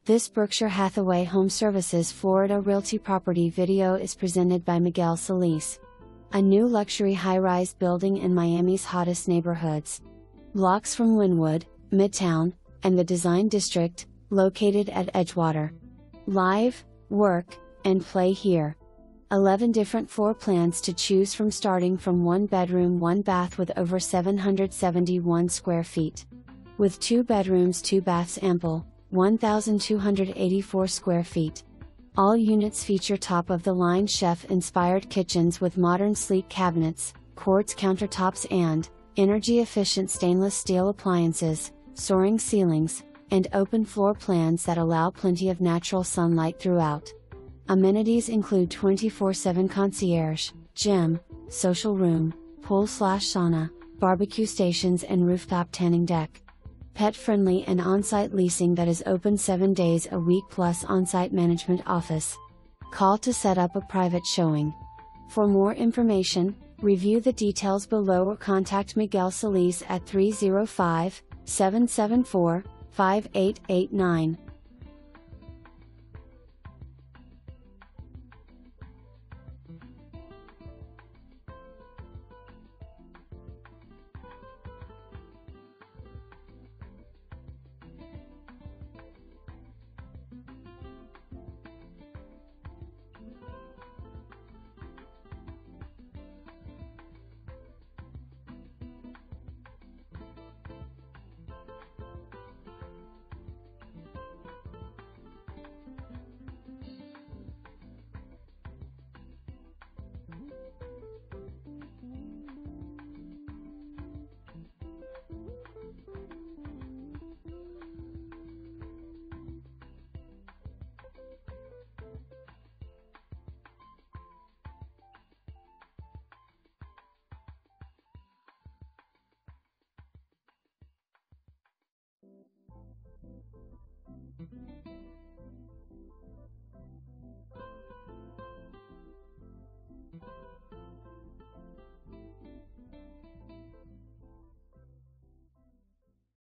This Berkshire Hathaway HomeServices Florida Realty property video is presented by Miguel Solis. A new luxury high-rise building in Miami's hottest neighborhoods. Blocks from Wynwood, Midtown, and the Design District, located at Edgewater. Live, work, and play here. 11 different floor plans to choose from, starting from 1 bedroom 1 bath with over 771 square feet. With 2 bedrooms 2 baths ample, 1,284 square feet. All units feature top-of-the-line chef-inspired kitchens with modern sleek cabinets, quartz countertops and energy-efficient stainless steel appliances, soaring ceilings, and open floor plans that allow plenty of natural sunlight throughout. Amenities include 24/7 concierge, gym, social room, pool/sauna, barbecue stations and rooftop tanning deck. Pet-friendly and on-site leasing that is open 7 days a week plus on-site management office. Call to set up a private showing. For more information, review the details below or contact Miguel Solis at 305-774-5889.